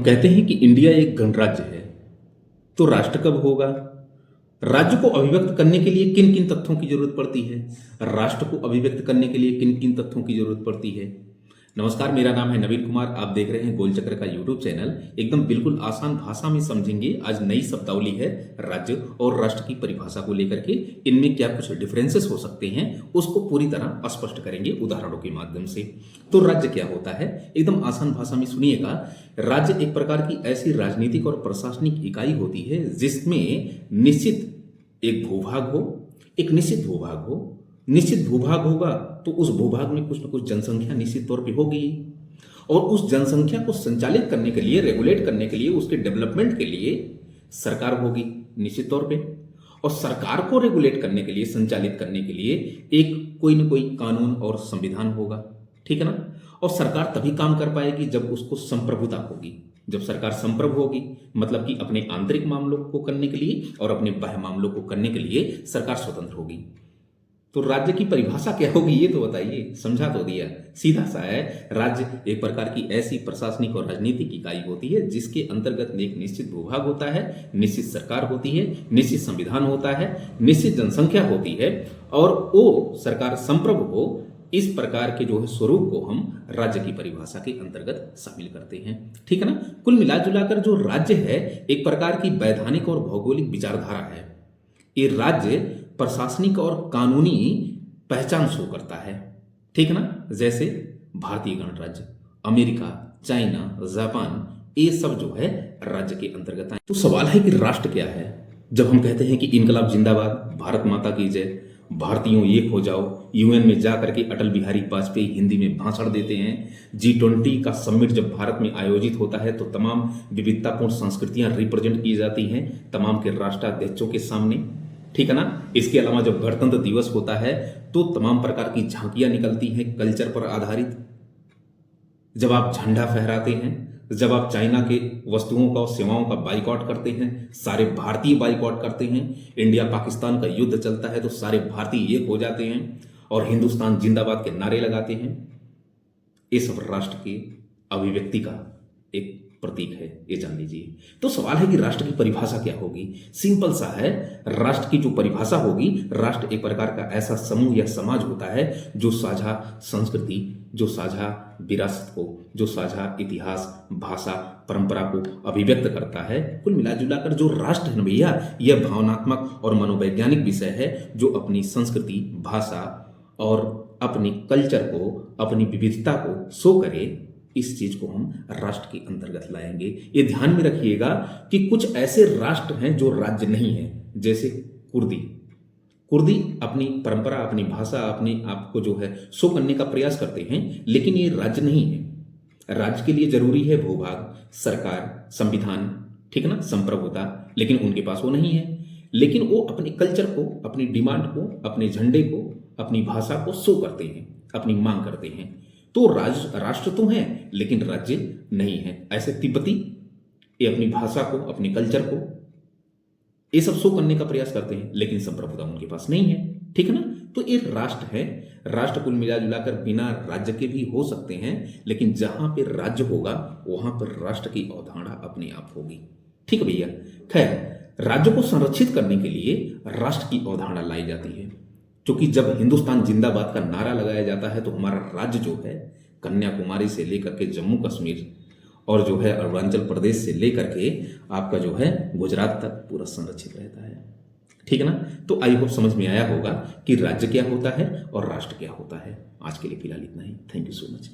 कहते हैं कि इंडिया एक गणराज्य है, तो राष्ट्र कब होगा? राज्य को अभिव्यक्त करने के लिए किन किन तथ्यों की जरूरत पड़ती है? राष्ट्र को अभिव्यक्त करने के लिए किन किन तथ्यों की जरूरत पड़ती है? नमस्कार, मेरा नाम है नवीन कुमार। आप देख रहे हैं गोलचक्र का यूट्यूब चैनल। एकदम बिल्कुल आसान भाषा में समझेंगे। आज नई शब्दावली है राज्य और राष्ट्र की परिभाषा को लेकर के। इनमें क्या कुछ डिफरेंसेस हो सकते हैं उसको पूरी तरह स्पष्ट करेंगे उदाहरणों के माध्यम से। तो राज्य क्या होता है, एकदम आसान भाषा में सुनिएगा। राज्य एक प्रकार की ऐसी राजनीतिक और प्रशासनिक इकाई होती है जिसमें निश्चित एक भूभाग हो, एक निश्चित भूभाग हो। निश्चित भूभाग होगा तो उस भूभाग में कुछ न कुछ जनसंख्या निश्चित तौर पे होगी, और उस जनसंख्या को संचालित करने के लिए, रेगुलेट करने के लिए, उसके डेवलपमेंट के लिए सरकार होगी निश्चित तौर पे। और सरकार को रेगुलेट करने के लिए, संचालित करने के लिए एक कोई न कोई कानून और संविधान होगा, ठीक है ना। और सरकार तभी काम कर पाएगी जब उसको संप्रभुता होगी। जब सरकार संप्रभु होगी मतलब कि अपने आंतरिक मामलों को करने के लिए और अपने बाह्य मामलों को करने के लिए सरकार स्वतंत्र होगी। तो राज्य की परिभाषा क्या होगी ये तो बताइए। समझा तो दिया, सीधा सा है। राज्य एक प्रकार की ऐसी प्रशासनिक और राजनीतिक इकाई होती है जिसके अंतर्गत एक निश्चित भूभाग होता है, निश्चित सरकार होती है, निश्चित संविधान होता है, निश्चित जनसंख्या होती है, और वो सरकार संप्रभु हो। इस प्रकार के जो है स्वरूप को हम राज्य की परिभाषा के अंतर्गत शामिल करते हैं, ठीक है ना। कुल मिला जुलाकर जो राज्य है एक प्रकार की वैधानिक और भौगोलिक विचारधारा है। ये राज्य प्रशासनिक और कानूनी पहचान शो करता है, ठीक है ना। जैसे भारतीय गणराज्य, अमेरिका, चाइना, जापान, ये सब जो है राज्य के अंतर्गत आए। तो सवाल है कि राष्ट्र क्या है? जब हम कहते हैं कि इनकलाब जिंदाबाद, भारत माता की जय, भारतीयों एक हो जाओ, यूएन में जाकर के अटल बिहारी वाजपेयी हिंदी में भाषण देते हैं, G20 का समिट जब भारत में आयोजित होता है तो तमाम विविधतापूर्ण संस्कृतियां रिप्रेजेंट की जाती हैं तमाम के राष्ट्राध्यक्षों के सामने, ठीक है ना। इसके अलावा जब गणतंत्र दिवस होता है तो तमाम प्रकार की झांकियां निकलती हैं कल्चर पर आधारित। जब आप झंडा फहराते हैं, जब आप चाइना के वस्तुओं का और सेवाओं का बाइकआउट करते हैं, सारे भारतीय बाइकआउट करते हैं। इंडिया पाकिस्तान का युद्ध चलता है तो सारे भारतीय एक हो जाते हैं और हिंदुस्तान जिंदाबाद के नारे लगाते हैं। ये सब राष्ट्र की अभिव्यक्ति का एक प्रतीक है, ये जान लीजिए। तो सवाल है कि राष्ट्र की परिभाषा क्या होगी? सिंपल सा है, राष्ट्र की जो परिभाषा होगी, राष्ट्र एक प्रकार का ऐसा समूह या समाज होता है जो साझा संस्कृति, जो साझा विरासत को, जो साझा इतिहास, भाषा, परंपरा को अभिव्यक्त करता है। कुल मिला जुलाकर जो राष्ट्र है भैया, यह भावनात्मक और मनोवैज्ञानिक विषय है जो अपनी संस्कृति, भाषा और अपनी कल्चर को, अपनी विविधता को शो करे। इस चीज को हम राष्ट्र के अंतर्गत लाएंगे। ये ध्यान में रखिएगा कि कुछ ऐसे राष्ट्र हैं जो राज्य नहीं है, जैसे कुर्दी अपनी परंपरा, अपनी भाषा, अपने आप को जो है शो करने का प्रयास करते हैं, लेकिन ये राज्य नहीं है। राज्य के लिए जरूरी है भूभाग, सरकार, संविधान, ठीक है ना, संप्रभुता, लेकिन उनके पास वो नहीं है। लेकिन वो अपने कल्चर को, अपनी डिमांड को, अपने झंडे को, अपनी भाषा को शो करते हैं, अपनी मांग करते हैं। तो राष्ट्र तो है लेकिन राज्य नहीं है। ऐसे तिब्बती ये अपनी भाषा को, अपने कल्चर को, ये सब शो करने का प्रयास करते हैं, लेकिन संप्रभुता उनके पास नहीं है, ठीक है ना। तो ये राष्ट्र है। राष्ट्र कुल मिला जुलाकर बिना राज्य के भी हो सकते हैं, लेकिन जहां पे राज्य होगा वहां पर राष्ट्र की अवधारणा अपने आप होगी, ठीक है भैया। खैर, राज्य को संरक्षित करने के लिए राष्ट्र की अवधारणा लाई जाती है, क्योंकि जब हिंदुस्तान जिंदाबाद का नारा लगाया जाता है तो हमारा राज्य जो है कन्याकुमारी से लेकर के जम्मू कश्मीर और जो है अरुणाचल प्रदेश से लेकर के आपका जो है गुजरात तक पूरा संरक्षित रहता है, ठीक है ना। तो आई होप समझ में आया होगा कि राज्य क्या होता है और राष्ट्र क्या होता है। आज के लिए फिलहाल इतना ही। Thank you so much.